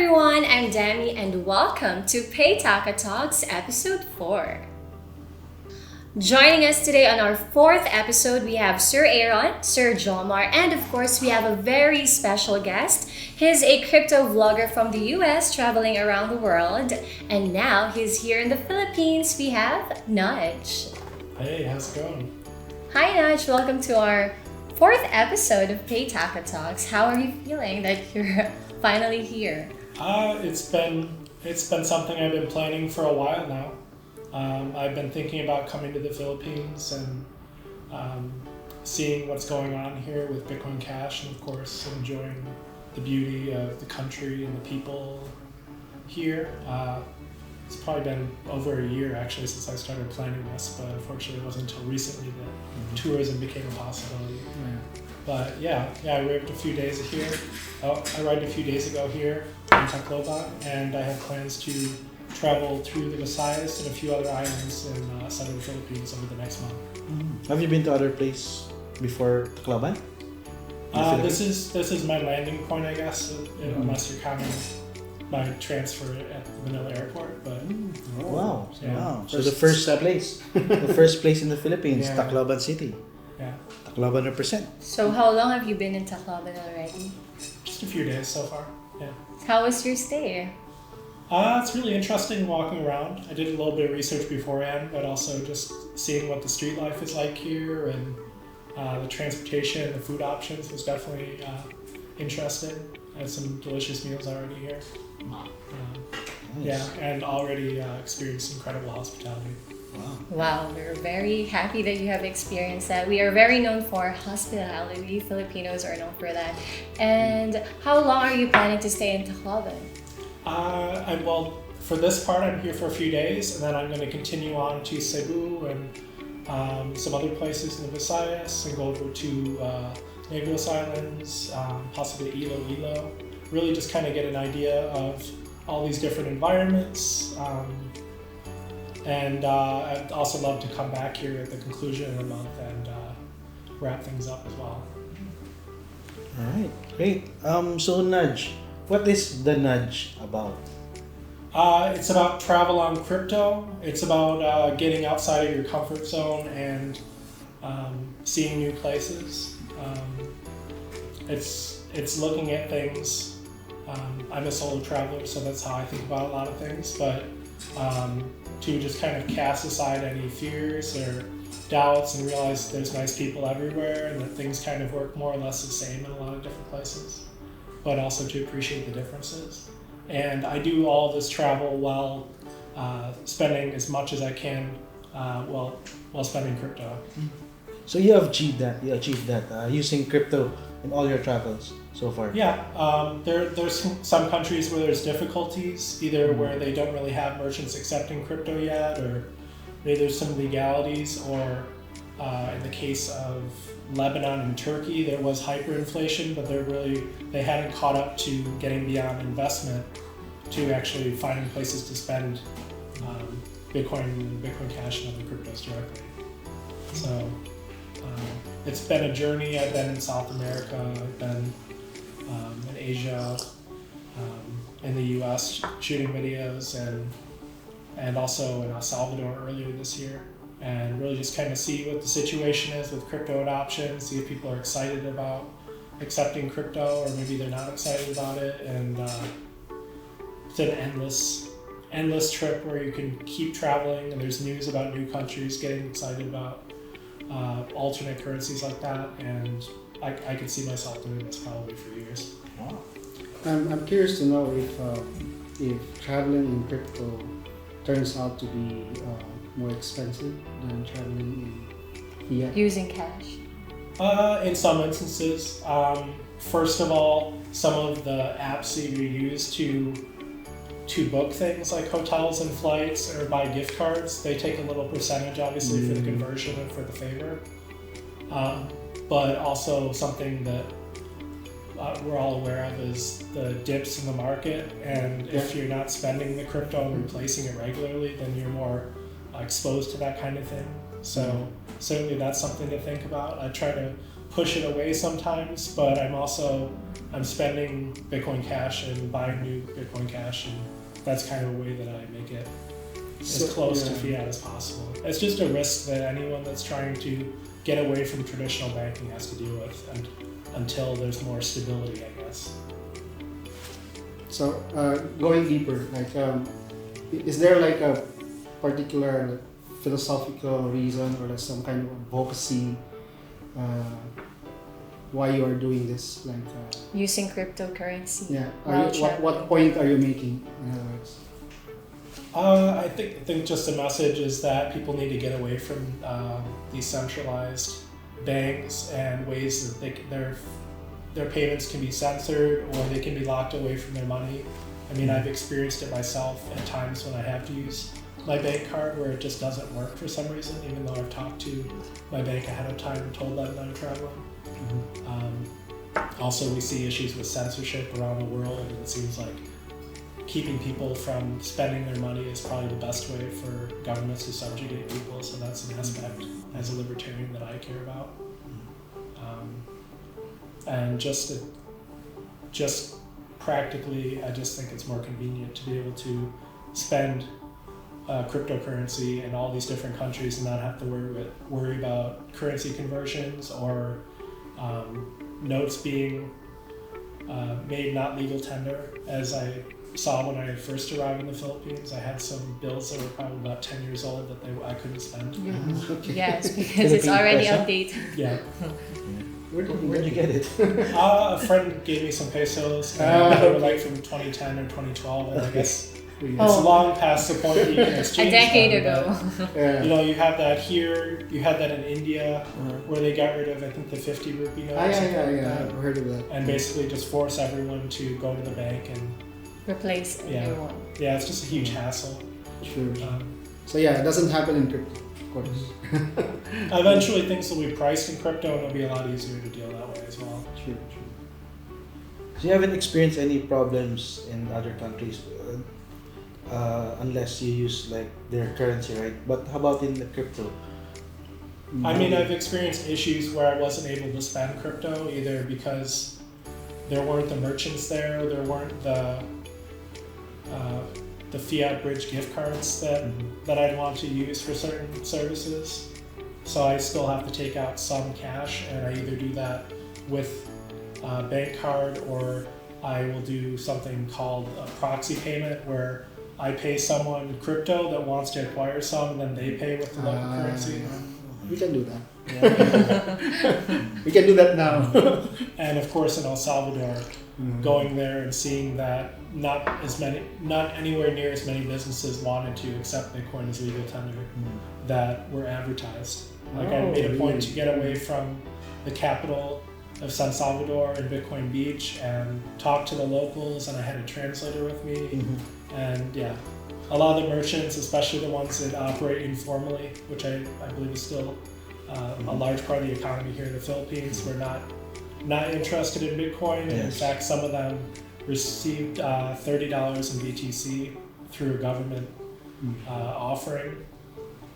everyone, I'm Dami and welcome to Paytaca Talks Episode 4. Joining us today on our fourth episode, we have Sir Aaron, Sir Jomar, and of course we have a very special guest. He's a crypto vlogger from the US traveling around the world, and now he's here in the Philippines. We have Nudge. Hey, how's it going? Hi Nudge, welcome to our fourth episode of Paytaca Talks. How are you feeling that you're finally here? It's been something I've been planning for a while now. I've been thinking about coming to the Philippines and seeing what's going on here with Bitcoin Cash, and of course enjoying the beauty of the country and the people here. It's probably been over a year actually since I started planning this, but unfortunately it wasn't until recently that tourism became a possibility. But yeah, I arrived a few days here. I arrived a few days ago here in Tacloban, and I have plans to travel through the Visayas and a few other islands in southern Philippines over the next month. Have you been to other place before Tacloban? This is my landing point, I guess, unless you're counting my transfer at the Manila airport. But wow. So the first place in the Philippines, Tacloban City. Yeah. Tacloban represent. So how long have you been in Tacloban already? Just a few days so far. Yeah. How was your stay? It's really interesting walking around. I did a little bit of research beforehand, but also just seeing what the street life is like here, and the transportation, the food options was definitely interesting. I had some delicious meals already here. Nice. Yeah, and already experienced incredible hospitality. Wow, we're very happy that you have experienced that. We are very known for hospitality. Filipinos are known for that. And how long are you planning to stay in Tacloban? Well, for this part, I'm here for a few days, and then I'm going to continue on to Cebu and some other places in the Visayas, and go over to Negros Islands, possibly Iloilo. Really just kind of get an idea of all these different environments. And I'd also love to come back here at the conclusion of the month and wrap things up as well. All right, great. So Nudge, what is the Nudge about? It's about travel on crypto. It's about getting outside of your comfort zone and seeing new places. It's looking at things. I'm a solo traveler, so that's how I think about a lot of things. But to just kind of cast aside any fears or doubts and realize there's nice people everywhere and that things kind of work more or less the same in a lot of different places, but also to appreciate the differences. And I do all this travel while spending as much as I can while spending crypto. So you have achieved that using crypto in all your travels so far. Yeah, there's some countries where there's difficulties, either where they don't really have merchants accepting crypto yet, or maybe there's some legalities, or in the case of Lebanon and Turkey, there was hyperinflation, but they hadn't caught up to getting beyond investment to actually finding places to spend Bitcoin Cash and other cryptos directly. So it's been a journey. I've been in South America, I've been in Asia, in the US shooting videos, and also in El Salvador earlier this year, and really just kind of see what the situation is with crypto adoption, see if people are excited about accepting crypto, or maybe they're not excited about it. And it's an endless trip where you can keep traveling, and there's news about new countries getting excited about alternate currencies like that, and I could see myself doing this probably for years. Wow. I'm curious to know if traveling in crypto turns out to be more expensive than traveling in fiat. Using cash. In some instances, first of all, some of the apps that you use to book things like hotels and flights or buy gift cards, they take a little percentage obviously for the conversion and for the favor. But also something that we're all aware of is the dips in the market, and if you're not spending the crypto and replacing it regularly, then you're more exposed to that kind of thing. So certainly that's something to think about. I try to push it away sometimes, but I'm also I'm spending Bitcoin Cash and buying new Bitcoin Cash, and that's kind of a way that I make it as close to fiat as possible. It's just a risk that anyone that's trying to get away from traditional banking has to deal with, and until there's more stability, I guess. So going deeper, like, is there like a particular philosophical reason or like some kind of advocacy why you are doing this? Like Using cryptocurrency. yeah, what While point are you making? In other words? I think just the message is that people need to get away from decentralized banks and ways that their payments can be censored or they can be locked away from their money. I mean, I've experienced it myself at times when I have to use my bank card where it just doesn't work for some reason, even though I've talked to my bank ahead of time and told them that I'm traveling. Also, we see issues with censorship around the world, and it seems like keeping people from spending their money is probably the best way for governments to subjugate people, so that's an aspect as a libertarian that I care about. And just practically, I just think it's more convenient to be able to spend cryptocurrency in all these different countries and not have to worry about currency conversions or notes being made not legal tender. As I saw when I first arrived in the Philippines, I had some bills that were probably about 10 years old that I couldn't spend. Okay. Yes, because it's already Philippine outdated. Yeah. Where'd you get it? A friend gave me some pesos, and they were like from 2010 or 2012, and I guess it's long past the point that you can A exchange decade them, ago. but, you know, you have that here, you had that in India, where they got rid of, I think, the 50 rupee note. I've heard of that. And basically just force everyone to go to the bank and, Replace Yeah. everyone. yeah, it's just a huge hassle. Sure. Um, So yeah, it doesn't happen in crypto, of course. Eventually things will be priced in crypto and it'll be a lot easier to deal that way as well. Sure. So you haven't experienced any problems in other countries unless you use like their currency, right? But how about in the crypto? I mean, I've experienced issues where I wasn't able to spend crypto either because there weren't the merchants there, there weren't the fiat bridge gift cards that I'd want to use for certain services. So I still have to take out some cash, and I either do that with a bank card or I will do something called a proxy payment where I pay someone crypto that wants to acquire some, and then they pay with the local currency. We can do that. We can do that now. And of course in El Salvador, going there and seeing that not anywhere near as many businesses wanted to accept Bitcoin as legal tender that were advertised. Like I made a point to get away from the capital of San Salvador in Bitcoin Beach and talk to the locals, and I had a translator with me. And yeah, a lot of the merchants, especially the ones that operate informally, which I believe is still a large part of the economy here in the Philippines, were not interested in Bitcoin. And in fact, some of them received $30 in BTC through a government offering.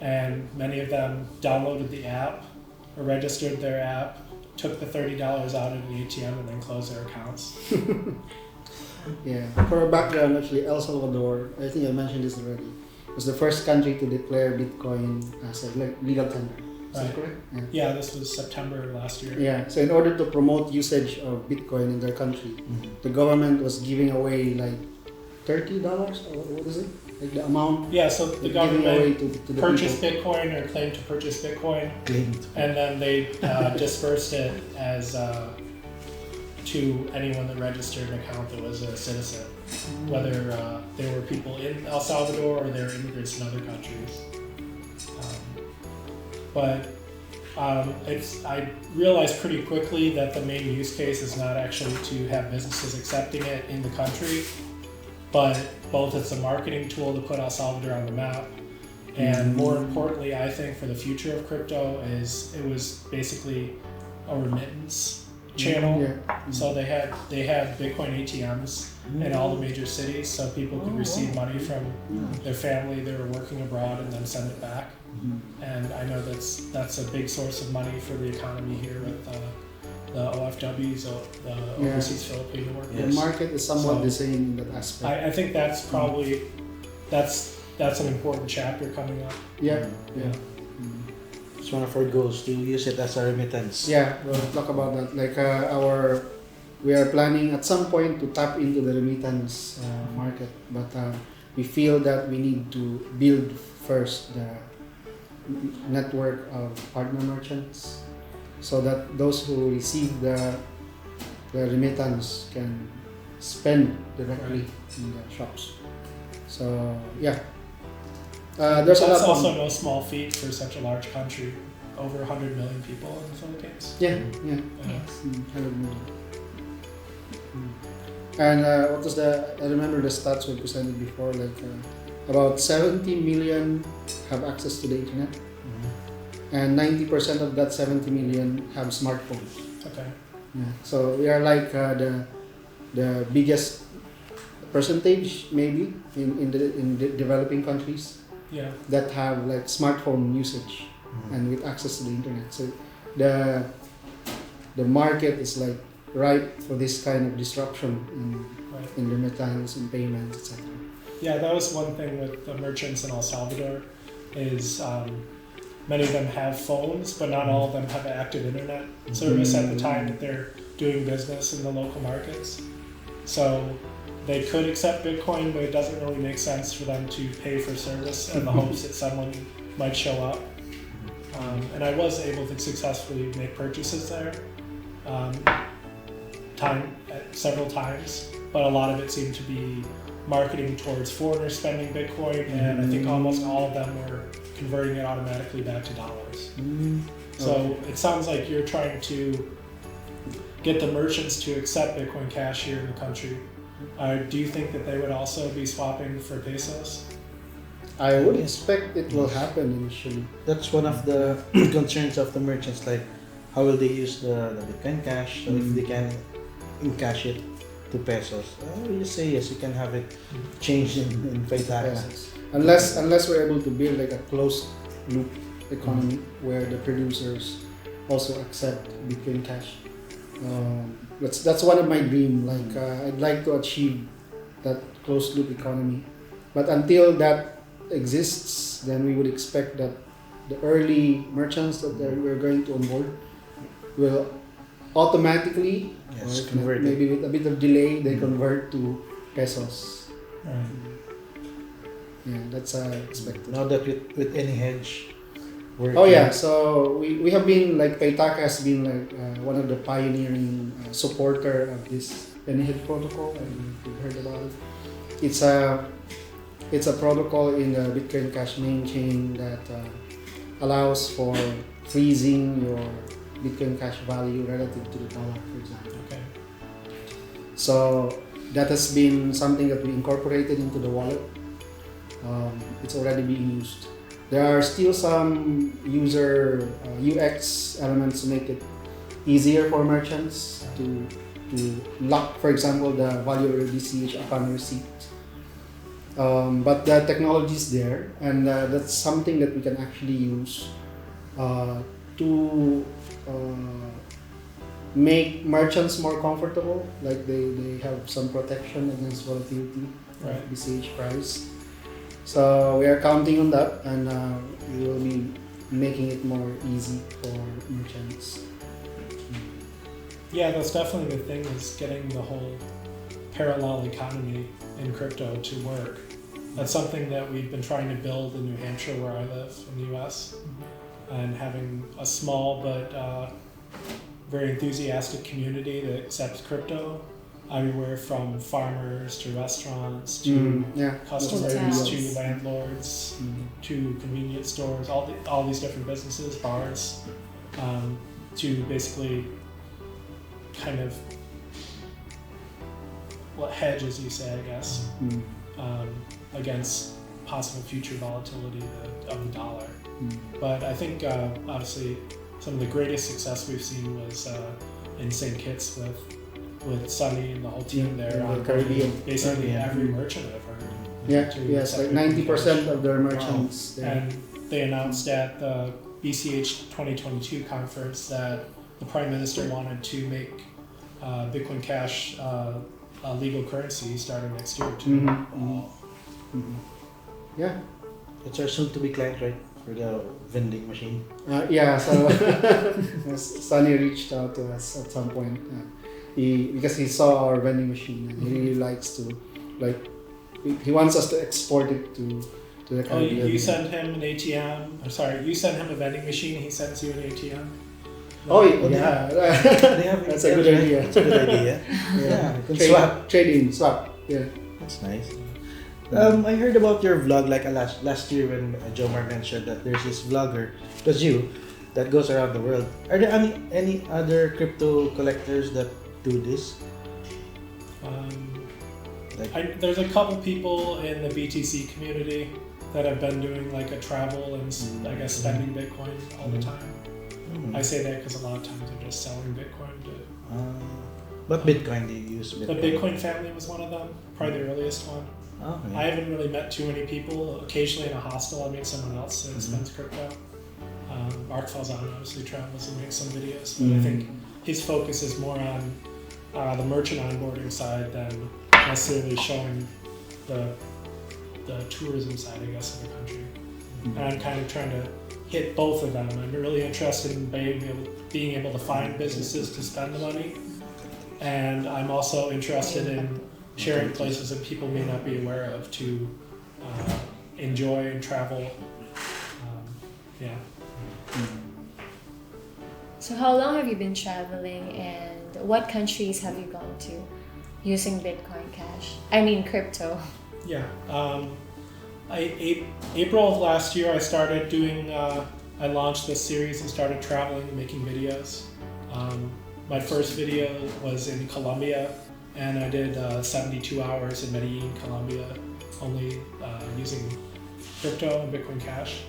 And many of them downloaded the app or registered their app, took the $30 out of the ATM, and then closed their accounts. Yeah. For background, actually, El Salvador, I think I mentioned this already, was the first country to declare Bitcoin as a legal tender. Is that correct? Yeah, this was September last year. Yeah. So in order to promote usage of Bitcoin in their country, the government was giving away like $30 or what is it? Like the amount. Yeah, so the giving away government to the purchased people. Bitcoin or claimed to purchase Bitcoin, and then they dispersed it as to anyone that registered an account that was a citizen, whether they were people in El Salvador or they were immigrants in other countries. I realized pretty quickly that the main use case is not actually to have businesses accepting it in the country, but both it's a marketing tool to put El Salvador on the map, and more importantly, I think for the future of crypto is it was basically a remittance channel. So they had Bitcoin ATMs in all the major cities, so people could receive money from their family that were working abroad and then send it back. And I know that's a big source of money for the economy here with the OFWs, the overseas Filipino workers. The market is somewhat So, the same in that aspect. I think that's probably that's an important chapter coming up. Yeah. It's one of our goals to use it as a remittance. Yeah, we'll talk about that. Like we are planning at some point to tap into the remittance market, but we feel that we need to build first the network of partner merchants, so that those who receive the remittance can spend directly in the shops. So yeah, there's a That's lot. also no small feat for such a large country. Over 100 million people in the Philippines. Yeah. 100 million. And what was I remember the stats we presented before, like about 70 million have access to the internet, and 90% of that 70 million have smartphones. Okay. Yeah. So we are like the biggest percentage maybe in the developing countries Yeah. that have like smartphone usage and with access to the internet. So the market is like ripe for this kind of disruption Right. in remittance and payments, etc. Yeah, that was one thing with the merchants in El Salvador, is many of them have phones, but not all of them have active internet service at the time that they're doing business in the local markets. So they could accept Bitcoin, but it doesn't really make sense for them to pay for service in the hopes that someone might show up. And I was able to successfully make purchases there several times, but a lot of it seemed to be marketing towards foreigners spending Bitcoin, and I think almost all of them were converting it automatically back to dollars. So it sounds like you're trying to get the merchants to accept Bitcoin Cash here in the country. Do you think that they would also be swapping for pesos? I would expect it will happen initially. That's one of the concerns of the merchants, like how will they use the Bitcoin Cash? So if they can encash it to pesos, we just say yes, you can have it changed in Paytaca. Yes. Unless we're able to build like a closed loop economy where the producers also accept Bitcoin Cash. That's one of my dreams. Like I'd like to achieve that closed loop economy, but until that exists, then we would expect that the early merchants that we're going to onboard will automatically, Yes, or convert it. maybe with a bit of delay, they convert to pesos. Yeah, that's expected. Now that with any hedge, Oh yeah, so we have been like Paytaca has been like one of the pioneering supporter of this any hedge protocol. I don't know if you've heard about it. It's a protocol in the Bitcoin Cash main chain that allows for freezing your Bitcoin Cash value relative to the dollar, for example. Okay. So that has been something that we incorporated into the wallet. It's already being used. There are still some user UX elements to make it easier for merchants to lock, for example, the value of BCH upon receipt. But the technology is there, and that's something that we can actually use to make merchants more comfortable. Like they have some protection against volatility, Right. BCH price. So we are counting on that, and we will be making it more easy for merchants. Yeah, that's definitely the thing, is getting the whole parallel economy in crypto to work. That's something that we've been trying to build in New Hampshire, where I live in the US, and having a small but very enthusiastic community that accepts crypto, everywhere from farmers to restaurants to customers Hotels. to landlords to convenience stores, all these different businesses, bars, to basically kind of hedge, as you say, I guess, against possible future volatility of the dollar. But I think obviously some of the greatest success we've seen was in St. Kitts with Sunny and the whole team there. in the Caribbean. Basically every merchant I've heard. Yeah, to yes, accept like Bitcoin 90% Cash. of their merchants. And they announced at the BCH 2022 conference that the Prime Minister wanted to make Bitcoin Cash a legal currency starting next year too. Yeah. It's our soon-to-be client, right? For the vending machine. Yeah, so Sunny reached out to us at some point. Because he saw our vending machine and he really likes to, like, he wants us to export it to the Oh, Caribbean. you send him an ATM. I'm sorry, you send him a vending machine. He sends you an ATM. Oh, Oh, yeah. They have That's a good idea. That's a good idea. Yeah, you can swap. Trading, swap. Yeah. That's nice. I heard about your vlog like last year when Jomar mentioned that there's this vlogger, it was you, that goes around the world. Are there any other crypto collectors that do this? There's a couple people in the BTC community that have been doing like a travel and I guess spending Bitcoin all the time. I say that because a lot of times they're just selling Bitcoin. What Bitcoin do you use? The Bitcoin family was one of them, probably the earliest one. Okay. I haven't really met too many people. Occasionally in a hostel, I meet someone else that spends crypto. Mark Falzano obviously travels and makes some videos, but I think his focus is more on the merchant onboarding side than necessarily showing the tourism side, I guess, of the country. And I'm kind of trying to hit both of them. I'm really interested in being able to find businesses to spend the money, and I'm also interested in sharing places that people may not be aware of to enjoy and travel. Yeah. So how long have you been traveling, and what countries have you gone to using Bitcoin Cash? I mean crypto. Yeah. April of last year, I started doing. I launched this series and started traveling and making videos. My first video was in Colombia, and I did 72 hours in Medellin, Colombia, only using crypto and Bitcoin Cash.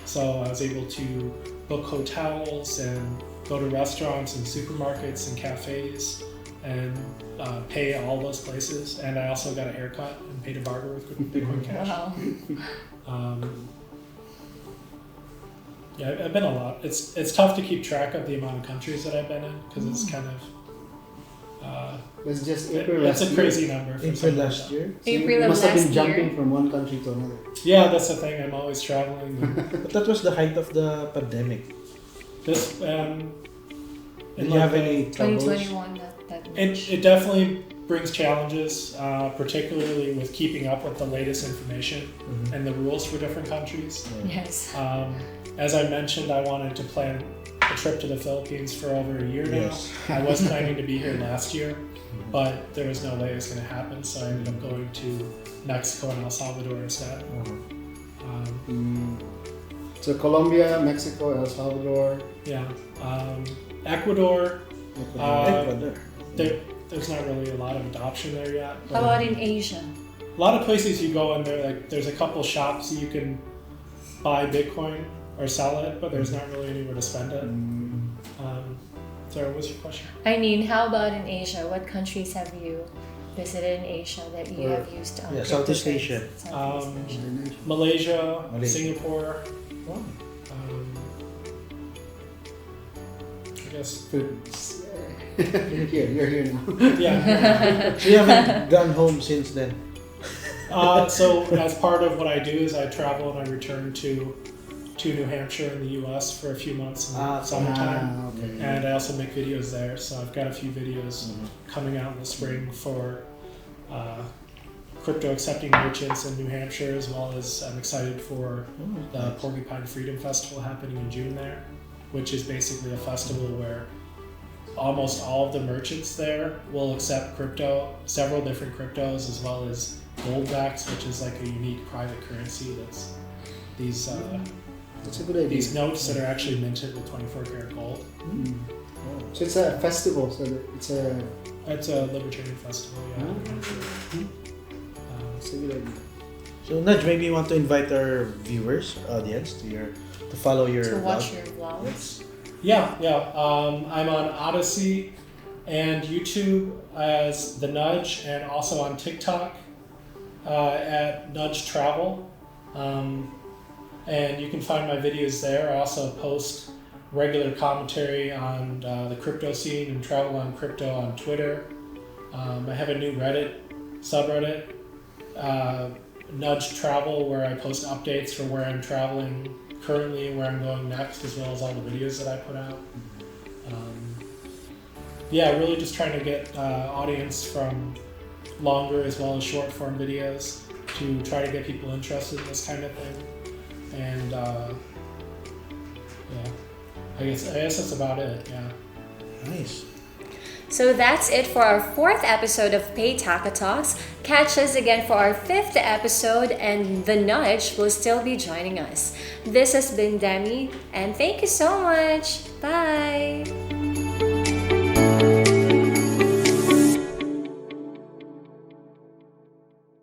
So I was able to book hotels and go to restaurants and supermarkets and cafes and pay all those places. And I also got a haircut and paid a barber with Bitcoin Cash. Wow. Yeah, I've been a lot. It's tough to keep track of the amount of countries that I've been in because it's kind of It's just April it's last a crazy number. For April something last like year? So April you of must have last been year. jumping from one country to another. that. Yeah, that's the thing. I'm always traveling. But that was the height of the pandemic. This Did you have any troubles? 2021, that much. It definitely brings challenges, particularly with keeping up with the latest information and the rules for different countries. Yes. As I mentioned, I wanted to plan a trip to the Philippines for over a year now. Yes. I was planning to be here last year, but there was no way it was going to happen, so I ended up going to Mexico and El Salvador instead. So Colombia, Mexico, El Salvador. Yeah. Ecuador, Ecuador. there's not really a lot of adoption there yet. How about in Asia? A lot of places you go and there's a couple shops you can buy Bitcoin or sell it, but there's not really anywhere to spend it. Sorry, what's your question? I mean, how about in Asia? What countries have you visited in Asia that you have used? Yeah, Southeast Asia. Southeast Asia. Malaysia, Malaysia. Singapore. Oh. I guess. You're here now. Yeah. So you haven't gone home since then? So as part of what I do is I travel and I return to New Hampshire in the U.S. for a few months in the summertime, Okay. and I also make videos there. So I've got a few videos coming out in the spring for crypto accepting merchants in New Hampshire, as well as I'm excited for the Porcupine Freedom Festival happening in June there, which is basically a festival where almost all of the merchants there will accept crypto, several different cryptos, as well as gold backs, which is like a unique private currency that's these That's a good idea. these notes that are actually minted with 24 karat gold. So it's a festival. So it's a libertarian festival, yeah. it's a good idea. So Nudge, maybe you want to invite our viewers, audience, to follow your To watch vlog. your vlogs. Yeah. I'm on Odyssey and YouTube as The Nudge, and also on TikTok at Nudge Travel. And you can find my videos there. I also post regular commentary on the crypto scene and travel on crypto on Twitter. I have a new Reddit subreddit, Nudge Travel, where I post updates for where I'm traveling currently and where I'm going next, as well as all the videos that I put out. Really just trying to get audience from longer as well as short form videos to try to get people interested in this kind of thing. And I guess that's about it. Yeah. Nice. So that's it for our 4th episode of Paytaca Talks. Catch us again for our 5th episode, and the Nudge will still be joining us. This has been Demi, and thank you so much. Bye!